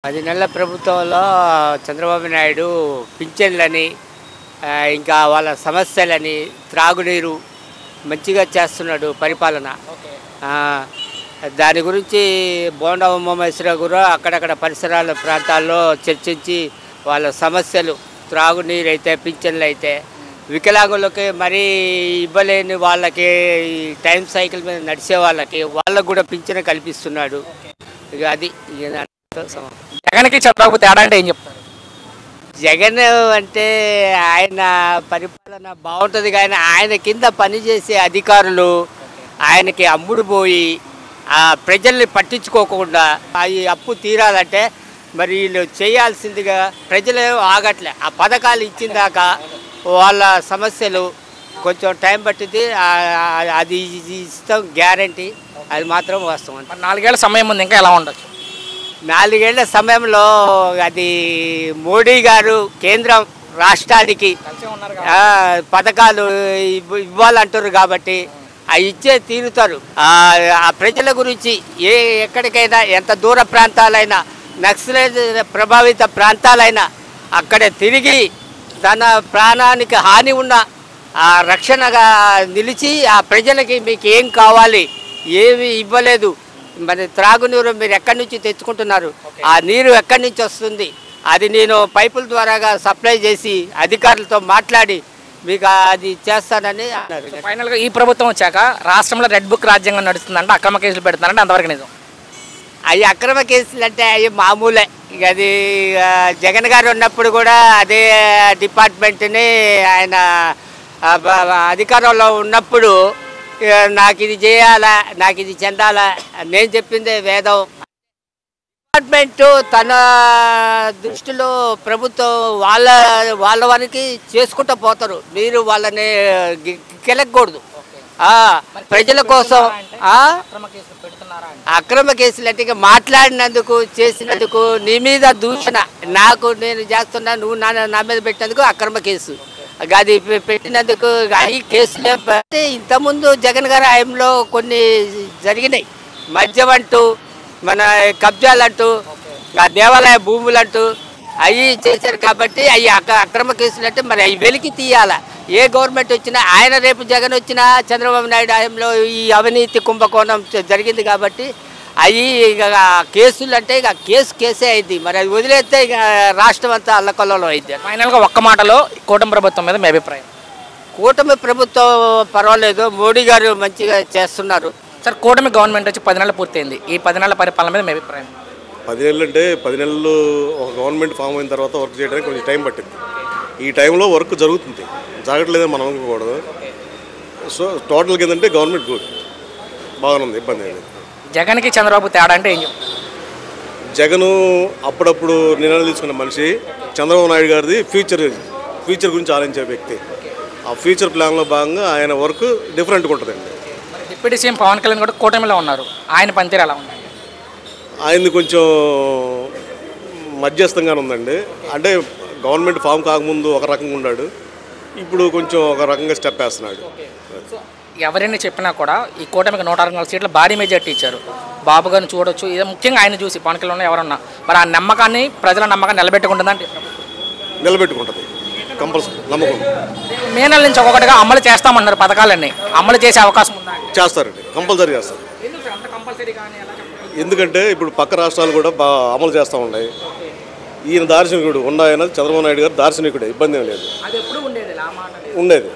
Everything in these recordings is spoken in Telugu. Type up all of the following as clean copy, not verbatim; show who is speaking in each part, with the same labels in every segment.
Speaker 1: 10 నెలల ప్రభుత్వంలో చంద్రబాబు నాయుడు పింఛన్లని ఇంకా వాళ్ళ సమస్యలని త్రాగునీరు మంచిగా చేస్తున్నాడు పరిపాలన. దాని గురించి బోండా ఉమామహేశ్వరరావు కూడా అక్కడక్కడ పరిసరాల ప్రాంతాల్లో చర్చించి వాళ్ళ సమస్యలు త్రాగునీరు అయితే పింఛన్లు అయితే వికలాంగులకి మరీ ఇవ్వలేని వాళ్ళకి టైం సైకిల్ మీద నడిచే వాళ్ళకు కూడా పింఛన్ కల్పిస్తున్నాడు. ఇక అది
Speaker 2: జగన్కి చంద్రబాబు తేడా అంటే ఏం చెప్తారు?
Speaker 1: జగన్ అంటే ఆయన పరిపాలన బాగుంటుంది కానీ ఆయన కింద పనిచేసే అధికారులు ఆయనకి అమ్ముడు పోయి ఆ ప్రజల్ని పట్టించుకోకుండా ఈ అప్పు తీరాలంటే మరి వీళ్ళు చేయాల్సిందిగా ప్రజలు ఆగట్లే. ఆ పథకాలు ఇచ్చిన దాకా వాళ్ళ సమస్యలు కొంచెం టైం పట్టింది. అది ఇస్తాం గ్యారంటీ, అది మాత్రం వాస్తవం.
Speaker 2: 4 ఏళ్ల సమయం ఉంది, ఇంకా ఎలా ఉండొచ్చు?
Speaker 1: 4 ఏళ్ల సమయంలో అది మోడీ గారు కేంద్రం రాష్ట్రానికి పథకాలు ఇవ్వాలంటారు కాబట్టి అవి ఇచ్చే తీరుతారు. ఆ ప్రజల గురించి ఎక్కడికైనా ఎంత దూర ప్రాంతాలైనా నక్సలైట్ ప్రభావిత ప్రాంతాలైనా అక్కడ తిరిగి తన ప్రాణానికి హాని ఉన్న ఆ రక్షణగా నిలిచి ఆ ప్రజలకి మీకు ఏం కావాలి, ఏమి ఇవ్వలేదు, మరి త్రాగునీరు మీరు ఎక్కడి నుంచి తెచ్చుకుంటున్నారు, ఆ నీరు ఎక్కడి నుంచి వస్తుంది, అది నేను పైపుల ద్వారాగా సప్లై చేసి అధికారులతో మాట్లాడి మీకు అది చేస్తానని అన్నారు.
Speaker 2: ఫైనల్గా ఈ ప్రభుత్వం వచ్చాక రాష్ట్రంలో రెడ్ బుక్ రాజ్యాంగం నడుస్తుందంటే అక్రమ కేసులు పెడుతున్నారంటే అంతవరకు నిజం?
Speaker 1: అవి అక్రమ కేసులు అంటే అవి మామూలే. ఇక అది జగన్ గారు ఉన్నప్పుడు కూడా అదే డిపార్ట్మెంట్ని ఆయన అధికారంలో ఉన్నప్పుడు నాకు ఇది చేయాలా, నాకు ఇది చెందాలా, నేను చెప్పిందే వేదం. డిపార్ట్మెంటు తన దృష్టిలో ప్రభుత్వం వాళ్ళ వారికి చేసుకుంటూ పోతారు. మీరు వాళ్ళని కెలకూడదు. ప్రజల కోసం అక్రమ కేసులు అంటే మాట్లాడినందుకు చేసినందుకు నీ మీద దూషణ, నేను చేస్తున్నా నువ్వు నా మీద పెట్టినందుకు అక్రమ కేసు, అది పెట్టినందుకు ఈ కేసులే. ఇంతకుముందు జగన్ గారి హయాంలో కొన్ని జరిగినాయి. మద్యం అంటూ, మన కబ్జాలంటూ, ఆ దేవాలయ భూములంటూ అవి చేశారు కాబట్టి అవి అక్రమ కేసులు అంటే మరి అవి వెలికి తీయాల. ఏ గవర్నమెంట్ వచ్చినా, ఆయన రేపు జగన్ వచ్చినా చంద్రబాబు నాయుడు హయాంలో ఈ అవినీతి కుంభకోణం జరిగింది కాబట్టి అవి ఇక కేసులు అంటే ఇక కేసే అయింది. మరి అది వదిలేస్తే ఇక రాష్ట్రం అంతా అల్లకల్లలో అయింది.
Speaker 2: ఫైనల్గా ఒక్క మాటలో కూటమి ప్రభుత్వం మీద మీ అభిప్రాయం?
Speaker 1: కూటమి ప్రభుత్వం పర్వాలేదు, మోడీ గారు మంచిగా చేస్తున్నారు.
Speaker 2: సార్, కూటమి గవర్నమెంట్ వచ్చి 10 నెలలు పూర్తయింది. ఈ 10 నెలల పరిపాలన మీద మీ అభిప్రాయం?
Speaker 3: 10 నెలలు అంటే 10 నెలలు ఒక గవర్నమెంట్ ఫామ్ అయిన తర్వాత వర్క్ చేయడానికి కొంచెం టైం పట్టింది. ఈ టైంలో వర్క్ జరుగుతుంది, జరగట్లేదని మనం అనుకోకూడదు. సో టోటల్గా ఏంటంటే గవర్నమెంట్ గుడ్, బాగానే ఉంది, ఇబ్బంది లేదు.
Speaker 2: జగన్కి చంద్రబాబు తేడా అంటే ఏం చెప్తారు?
Speaker 3: జగను అప్పుడప్పుడు నిర్ణయాలు తీసుకున్న మనిషి, చంద్రబాబు నాయుడు గారిది ఫ్యూచర్ గురించి ఆలోచించే వ్యక్తి. ఆ ఫ్యూచర్ ప్లాన్లో భాగంగా ఆయన వర్క్ డిఫరెంట్గా ఉంటుందండి.
Speaker 2: డిప్యూటీ సీఎం పవన్ కళ్యాణ్ కూడా కూటమిలో ఉన్నారు, ఆయన పనితీరు ఎలా ఉంది?
Speaker 3: ఆయనది కొంచెం మధ్యస్థంగానే ఉందండి. అంటే గవర్నమెంట్ ఫామ్ కాకముందు ఒక రకంగా ఉన్నాడు, ఇప్పుడు కొంచెం ఒక రకంగా స్టెప్ వేస్తున్నాడు.
Speaker 2: ఎవరైనా చెప్పినా కూడా ఈ కూటమికి 164 సీట్లు భారీ మెజార్టీ ఇచ్చారు. బాబు గారిని చూడొచ్చు, ఇది ముఖ్యంగా ఆయన చూసి పవన్ కళ్యాణ్ ఎవరన్నా మరి ఆ నమ్మకాన్ని, ప్రజల నమ్మకాన్ని నిలబెట్టుకుంటుందంటే?
Speaker 3: నిలబెట్టుకుంటుంది, కంపల్సరీ నమ్మకం.
Speaker 2: మే నెల నుంచి ఒక్కొక్కటిగా అమలు చేస్తామన్నారు, పథకాలన్నీ అమలు చేసే అవకాశం ఉందా?
Speaker 3: చేస్తారండి, కంపల్సరీ చేస్తారు. ఎందుకంటే ఇప్పుడు పక్క రాష్ట్రాలు కూడా అమలు చేస్తూ ఉన్నాయి. ఈయన దార్శనికుడు ఆయన చంద్రబాబు నాయుడు గారు దార్శనికుడే, ఇబ్బంది ఏం లేదు. ఉండేది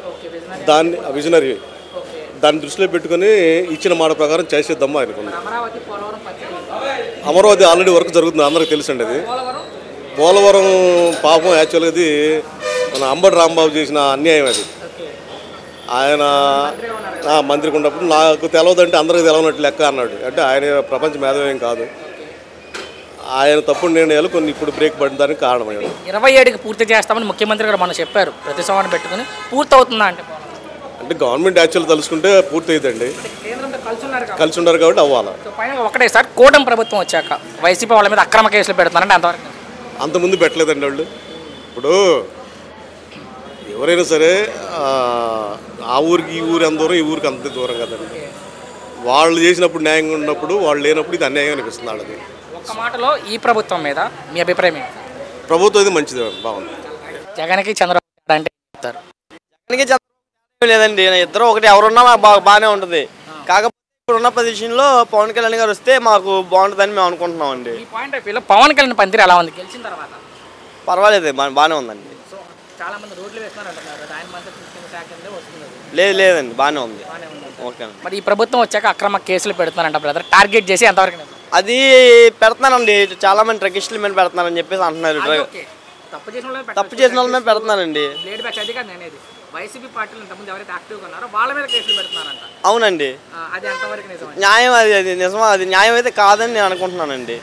Speaker 3: దాన్ని విజనరీ, దాన్ని దృష్టిలో పెట్టుకుని ఇచ్చిన మాట ప్రకారం చేసేద్దామా అనుకున్నాం. అమరావతి ఆల్రెడీ వర్క్ జరుగుతుంది, అందరికీ తెలుసండి. అది పోలవరం పాపం యాక్చువల్గా అది మన అంబటి రాంబాబు చేసిన అన్యాయం. అది ఆయన మంత్రికి ఉన్నప్పుడు నాకు తెలవదంటే అందరికీ తెలవనట్టు లెక్క అన్నాడు. అంటే ఆయన ప్రపంచ మేధావేం కాదు, ఆయన తప్పుడు నిర్ణయాలు కొన్ని ఇప్పుడు బ్రేక్ పడడానికి కారణమయ్యాడు.
Speaker 2: 27కి పూర్తి చేస్తామని ముఖ్యమంత్రి గారు మనం చెప్పారు, ప్రతి సంవత్సరం పెట్టుకుని పూర్తి అవుతుందా అంటే
Speaker 3: గవర్నమెంట్ యాక్చువల్ తలుచుకుంటే పూర్తి అవుతుందండి, కలిసి ఉన్నారు కాబట్టి అవ్వాలి.
Speaker 2: ఒకటే సార్, కూటమి ప్రభుత్వం వచ్చాక వైసీపీ వాళ్ళ మీద అక్రమ కేసులు పెడుతున్నారంటే అంతవరకు?
Speaker 3: అంతకుముందు పెట్టలేదండి వాళ్ళు. ఇప్పుడు ఎవరైనా సరే ఆ ఊరికి ఈ ఊరు అంత దూరం, ఈ ఊరికి అంత దూరం కదండి. వాళ్ళు చేసినప్పుడు న్యాయంగా ఉన్నప్పుడు, వాళ్ళు లేనప్పుడు ఇది అన్యాయం అనిపిస్తుంది వాళ్ళకి.
Speaker 2: ఒక మాటలో ఈ ప్రభుత్వం మీద మీ అభిప్రాయం ఏంటి?
Speaker 3: ప్రభుత్వం ఇది మంచిది, బాగుంది.
Speaker 2: జగన్కి చంద్రబాబు అంటే చెప్తారు.
Speaker 4: జగన్కి చంద్రబాబు లేదండి, ఇద్దరు ఒకటి, ఎవరున్నా బాగానే ఉంటుంది. కాకపోతే ఇప్పుడున్న పొజిషన్లో పవన్ కళ్యాణ్ గారు వస్తే మాకు బాగుంటుందని మేము అనుకుంటున్నాం అండి.
Speaker 2: ఈ పాయింట్ ఆఫ్ వ్యూలో పవన్ కళ్యాణ్ పనితీరు ఎలా ఉంది గెలిచిన తర్వాత?
Speaker 4: పర్వాలేదు, బాగానే ఉందండి.
Speaker 2: సో చాలా మంది రోడ్లు వేస్తున్నారు అంటున్నారు, ఆయన మంత్రి శాఖ వస్తుంది.
Speaker 4: లేదండి, బాగానే ఉంది. ఓకే.
Speaker 2: మరి ఈ ప్రభుత్వం వచ్చాక అక్రమ కేసులు పెడుతున్నారంట బ్రదర్, టార్గెట్ చేసి ఎంతవరకు?
Speaker 4: అది పెడుతున్నానండి, చాలా మంది ట్రకిస్టుల మీద పెడుతున్నారని చెప్పేసి అంటున్నారు. తప్పు చేసిన వాళ్ళ మీద పెడుతున్నారండి.
Speaker 2: వైసీపీ పార్టీలు ఇంతకుముందు ఎవరైతే యాక్టివ్గా ఉన్నారో వాళ్ళ మీద కేసులు పెడుతున్నారంట.
Speaker 4: అవునండి,
Speaker 2: అది ఎంతవరకు నిజం?
Speaker 4: న్యాయం, అది నిజమా? అది న్యాయం అయితే కాదని నేను అనుకుంటున్నానండి.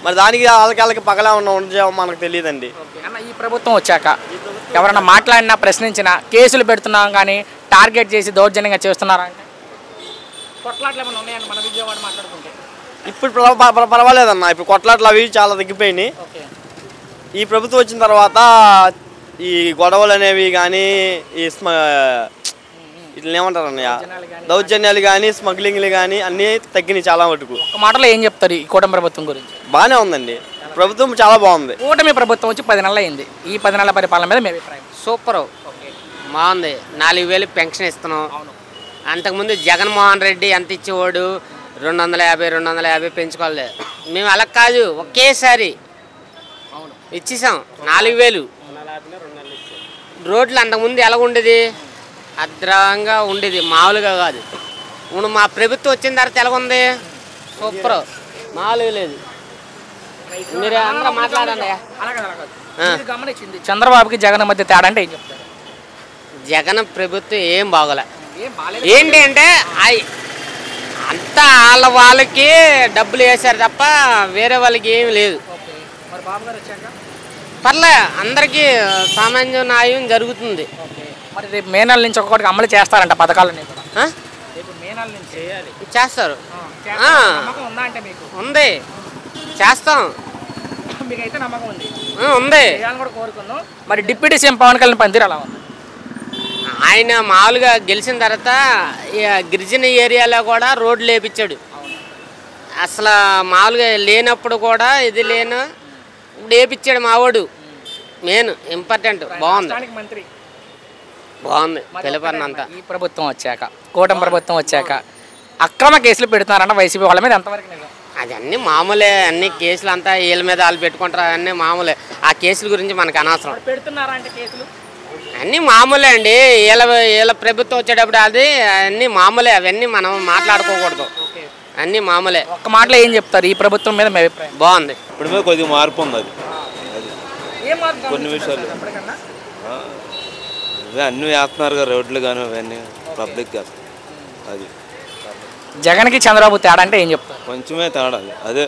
Speaker 4: మరి దానికి వాళ్ళకి పగలా ఉండజేమో మనకు తెలియదండి.
Speaker 2: అన్న, ఈ ప్రభుత్వం వచ్చాక ఎవరైనా మాట్లాడినా ప్రశ్నించినా కేసులు పెడుతున్నాం కానీ టార్గెట్ చేసి దౌర్జన్యంగా చేస్తున్నారా అంటే కొట్లాట్లు ఏమైనా ఉన్నాయండి మన విజయవాడ మాట్లాడుకుంటే?
Speaker 4: ఇప్పుడు పర్వాలేదన్న, ఇప్పుడు కొట్లాట్లు అవి చాలా తగ్గిపోయినాయి. ఈ ప్రభుత్వం వచ్చిన తర్వాత ఈ గొడవలు అనేవి కానీ ఇట్లా ఏమంటారు అన్నయ్య, దౌర్జన్యాలు కానీ స్మగ్లింగ్లు కానీ అన్నీ తగ్గినాయి చాలా మటుకు.
Speaker 2: ఒక మాటలో ఏం చెప్తారు ఈ కూటమి ప్రభుత్వం గురించి?
Speaker 4: బాగానే ఉందండి, ప్రభుత్వం చాలా బాగుంది.
Speaker 2: కూటమి ప్రభుత్వం వచ్చి 10 నెలలు అయింది. ఈ 10 నెలల పరిపాలన మీద మీ అభిప్రాయం?
Speaker 1: సూపర్, బాగుంది. 4000 పెన్షన్ ఇస్తున్నాం. అంతకుముందు జగన్మోహన్ రెడ్డి ఎంత ఇచ్చేవాడు, 250 పెంచుకోవాలి. మేము అలా కాదు, ఒకేసారి ఇచ్చేసాం 4000. రోడ్లు అంతకుముందు ఎలా ఉండేది, అద్భుతంగా ఉండేది, మామూలుగా కాదు. ఇప్పుడు మా ప్రభుత్వం వచ్చిన తర్వాత ఎలాగుంది, సూపర్, మామూలుగా లేదు. మీరు అందరూ మాట్లాడండి.
Speaker 2: గమనించింది చంద్రబాబుకి జగన్ మధ్య తేడా అంటే ఏం చెప్తారు?
Speaker 1: జగన్ ప్రభుత్వం ఏం బాగోలే. ఏంటి అంటే అంతా వాళ్ళకి డబ్బులు వేశారు తప్ప వేరే వాళ్ళకి ఏమి లేదు. పర్లే, అందరికీ సామాన్య న్యాయం జరుగుతుంది.
Speaker 2: మరి రేపు మే నెల నుంచి ఒక్కొక్కటికి అమలు చేస్తారంట పథకాలని.
Speaker 1: చేస్తారు, ఉంది, చేస్తాం, ఉంది.
Speaker 2: మరి డిప్యూటీ సీఎం పవన్ కళ్యాణ్ పనితీరు ఎలా ఉంది?
Speaker 1: ఆయన మామూలుగా గెలిచిన తర్వాత గిరిజన ఏరియాలో కూడా రోడ్లు వేపించాడు. అసలు మామూలుగా లేనప్పుడు కూడా ఇది లేను ఇప్పుడు వేపించాడు మావాడు. మెయిన్ ఇంపార్టెంట్, బాగుంది, బాగుంది. తెలిపన్నంతా
Speaker 2: ఈ ప్రభుత్వం వచ్చాక, కూటమి ప్రభుత్వం వచ్చాక అక్రమ కేసులు పెడుతున్నారంట వైసీపీ వాళ్ళ మీద, ఎంతవరకు నిజం?
Speaker 1: అది అన్నీ మామూలే, అన్ని కేసులు అంతా వీళ్ళ మీద వాళ్ళు పెట్టుకుంటారు, అన్నీ మామూలే. ఆ కేసుల గురించి మనకు అనవసరం.
Speaker 2: పెడుతున్నారా అంటే కేసులు
Speaker 1: అన్నీ మామూలే అండి. వీళ్ళ ప్రభుత్వం వచ్చేటప్పుడు అది అన్నీ మామూలే, అవన్నీ మనం మాట్లాడుకోకూడదు, అన్నీ మామూలే.
Speaker 2: ఒక్క మాటలో ఏం చెప్తారు ఈ ప్రభుత్వం మీద మీ అభిప్రాయం?
Speaker 1: బాగుంది.
Speaker 3: ఇప్పుడు మీద కొద్దిగా మార్పు ఉంది. అది కొన్ని విషయాలు అన్నీ వేస్తున్నారు కదా, రోడ్లు కానీ అవన్నీ పబ్లిక్ చేస్తారు. అది
Speaker 2: జగన్కి చంద్రబాబు తేడా అంటే ఏం చెప్తారు?
Speaker 3: కొంచెమే తేడా, అదే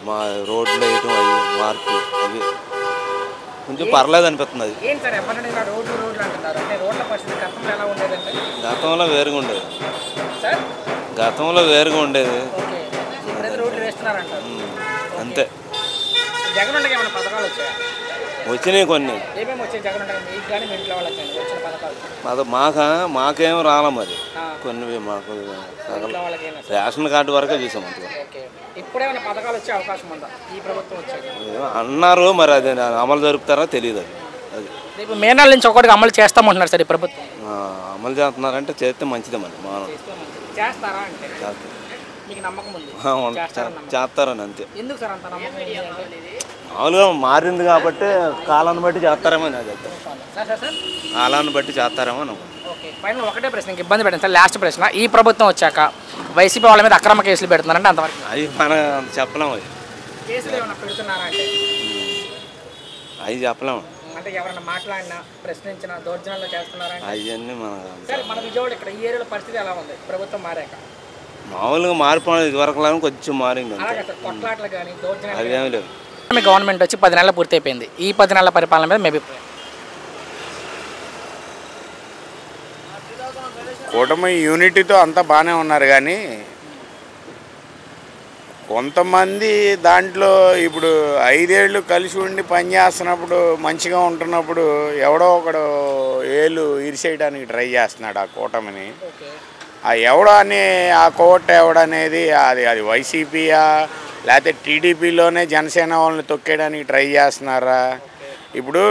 Speaker 3: మా రోడ్లు వేయటం అవి మార్పు అవి కొంచెం పర్లేదు అనిపిస్తుంది. అది గతంలో వేరుగా ఉండేది, అంతే. వచ్చినాయి కొన్ని, మాకేం రాలే మరి. కొన్ని మాకు రేషన్ కార్డు వరకే చూసాం అంతవరకు. అన్నారు, మరి అది అమలు జరుపుతారో తెలియదు. అది
Speaker 2: రేపు మే నెల నుంచి ఒక్కటికి అమలు చేస్తామంటున్నారు సార్ ఈ ప్రభుత్వం.
Speaker 3: అమలు చేస్తున్నారంటే చేస్తే మంచిదే మరి. చేస్తారని అంతే. మామూలుగా మారింది కాబట్టి కాలాన్ని బట్టి చేస్తారేమో, అది కాలాన్ని బట్టి చేస్తారేమో.
Speaker 2: ఒకటే ప్రశ్న, ఇంక ఇబ్బంది పెట్టండి సార్, లాస్ట్ ప్రశ్న. ఈ ప్రభుత్వం వచ్చాక వైసీపీ వాళ్ళ మీద అక్రమ కేసులు పెడుతున్నారంటే అంతవరకు?
Speaker 3: అవి మనం చెప్పలేము, అవి చెప్పలేము. అవన్నీ
Speaker 2: మన విజయవాడ ఇక్కడ ఈ ఏరియాలో పరిస్థితి ఎలా ఉంది ప్రభుత్వం మారాక?
Speaker 3: మామూలుగా మార్పు ఇదివరకు కొంచెం మారింది, అదేమి లేదు.
Speaker 2: మీ గవర్నమెంట్ వచ్చి 10 నెలలు పూర్తి అయిపోయింది. ఈ 10 నెలల పరిపాలన మీద మీ అభిప్రాయం?
Speaker 5: కూటమి యూనిటీతో అంతా బాగానే ఉన్నారు, కానీ కొంతమంది దాంట్లో ఇప్పుడు 5 ఏళ్ళు కలిసి ఉండి పనిచేస్తున్నప్పుడు మంచిగా ఉంటున్నప్పుడు ఎవడో ఒకడు ఏళ్ళు ఇరిసేయడానికి ట్రై చేస్తున్నాడు ఆ కూటమిని. ఆ ఎవడో అని ఆ కోట ఎవడనేది అది వైసీపీయా లేకపోతే టీడీపీలోనే జనసేన వాళ్ళని తొక్కేయడానికి ట్రై చేస్తున్నారా? ఇప్పుడు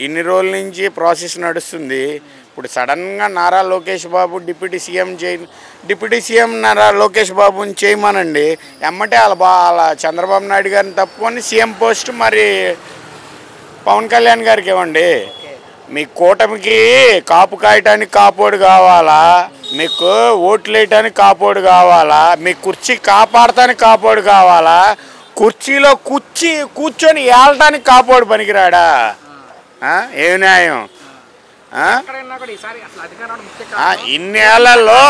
Speaker 5: ఇన్ని రోజుల నుంచి ప్రాసెస్ నడుస్తుంది. ఇప్పుడు సడన్గా నారా లోకేష్ బాబు డిప్యూటీ సీఎం నారా లోకేష్ బాబుని చేయమనండి, ఎమ్మటే వాళ్ళ చంద్రబాబు నాయుడు గారిని తప్పుకొని సీఎం పోస్ట్ మరి పవన్ కళ్యాణ్ గారికి ఇవ్వండి. మీ కూటమికి కాపు కాయటానికి కాపోడు కావాలా, మీకు ఓట్లు వేయటానికి కాపోడు కావాలా, మీ కుర్చీ కాపాడటానికి కాపోడు కావాలా, కుర్చీలో కూర్చొని ఏళ్ళటానికి కాపోడు పనికిరాడా? ఏ న్యాయం? ఇన్నేళ్లలో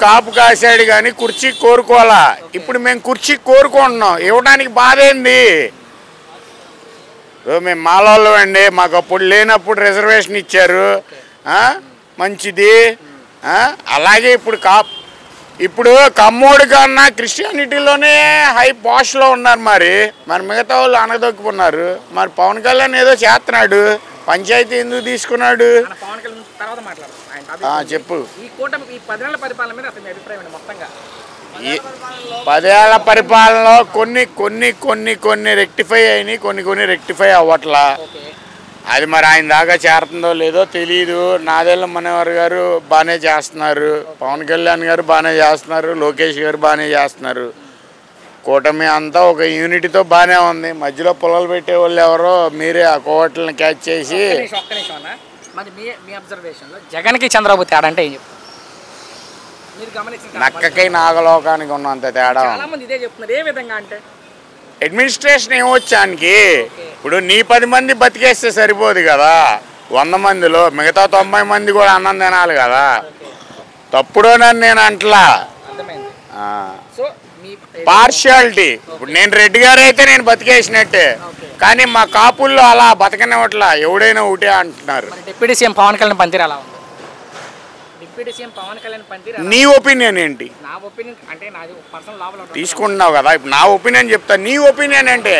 Speaker 5: కాపు కాసాడు కానీ కుర్చీ కోరుకోవాలా. ఇప్పుడు మేము కుర్చీ కోరుకుంటున్నాం, ఇవ్వడానికి బాధ ఏంది? మేము మాలోళ్ళు అండి, మాకు అప్పుడు లేనప్పుడు రిజర్వేషన్ ఇచ్చారు, మంచిది. అలాగే ఇప్పుడు కమ్మోడు కన్నా క్రిస్టియానిటీలోనే హై పాస్ట్లో ఉన్నారు. మరి మిగతా వాళ్ళు అనదొక్కున్నారు. మరి పవన్ కళ్యాణ్ ఏదో చేస్తున్నాడు, పంచాయతీ ఎందుకు తీసుకున్నాడు? చెప్పు. ఈ 10 ఏళ్ల పరిపాలనలో కొన్ని రెక్టిఫై అయినాయి, కొన్ని రెక్టిఫై అవ్వట్లా. అది మరి ఆయన దాకా చేరుతుందో లేదో తెలియదు. నాదెళ్ల మనోహర్ గారు బాగానే చేస్తున్నారు, పవన్ కళ్యాణ్ గారు బాగానే చేస్తున్నారు, లోకేష్ గారు బాగానే చేస్తున్నారు. కూటమి అంతా ఒక యూనిటీతో బాగానే ఉంది. మధ్యలో పొలాలు పెట్టే వాళ్ళు ఎవరో మీరే ఆ కోవట్లను క్యాచ్ చేసి.
Speaker 2: జగన్కి చంద్రబాబు తేడా అంటే ఏం చెప్తారు?
Speaker 5: నక్కకి నాగలోకానికి ఉన్నంత తేడా. అడ్మినిస్ట్రేషన్ ఏమొచ్చానికి ఇప్పుడు నీ 10 మంది బతికేస్తే సరిపోదు కదా, 100 మందిలో మిగతా 90 మంది కూడా అన్నం తినాలి కదా. తప్పుడోనని నేను అంటలా. పార్షియాలిటీ. ఇప్పుడు నేను రెడ్డి గారు అయితే నేను బతికేసినట్టే, కానీ మా కాపుల్లో అలా బతకనివ్వట్లా. ఎవడైనా ఒకటే అంటున్నారు.
Speaker 2: డిప్యూటీ సీఎం పవన్ కళ్యాణ్ పనితీరు అలా ఉంది.
Speaker 5: నీ ఒపీనియన్ ఏంటి? తీసుకుంటున్నావు కదా, ఇప్పుడు నా ఒపీనియన్ చెప్తా. నీ ఒపీనియన్ అంటే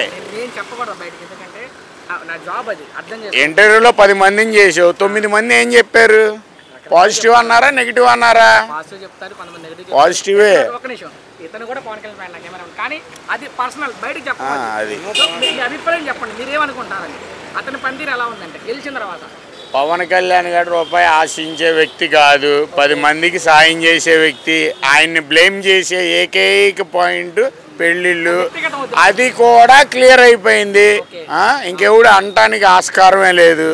Speaker 5: ఇంటర్వ్యూలో 10 మందిని చేసావు, 9 మంది ఏం చెప్పారు? పాజిటివ్ అన్నారా, నెగిటివ్ అన్నారా? పాజిటివే.
Speaker 2: ఇతను కూడా పవన్ కళ్యాణ్ కానీ అది పర్సనల్, బయటకు చెప్పండి. అది మీ అభిప్రాయం చెప్పండి, మీరేమనుకుంటారని. అతని పనితీరు ఎలా ఉందంటే గెలిచిన తర్వాత?
Speaker 5: పవన్ కళ్యాణ్ గారు రూపాయి ఆశించే వ్యక్తి కాదు, 10 మందికి సాయం చేసే వ్యక్తి. ఆయన్ని బ్లేమ్ చేసే ఏకైక పాయింట్ పెళ్ళిళ్ళు, అది కూడా క్లియర్ అయిపోయింది. ఇంకెవడు అనటానికి ఆస్కారమే లేదు.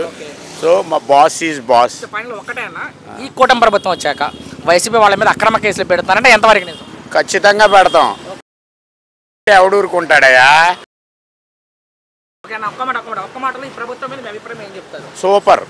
Speaker 5: సో మా బాస్ ఈజ్ బాస్.
Speaker 2: ఒకటేనా, ఈ కూటమి ప్రభుత్వం వచ్చాక వైసీపీ వాళ్ళ మీద అక్రమ కేసులు పెడతారంటే ఎంతవరకు నిజం?
Speaker 5: ఖచ్చితంగా పెడతాం. ఎవడు ఊరుకుంటాడయా?
Speaker 2: ఒక్క మాటలో ఈ ప్రభుత్వం మీద మీ అభిప్రాయం ఏం చెప్తారు?
Speaker 5: సూపర్.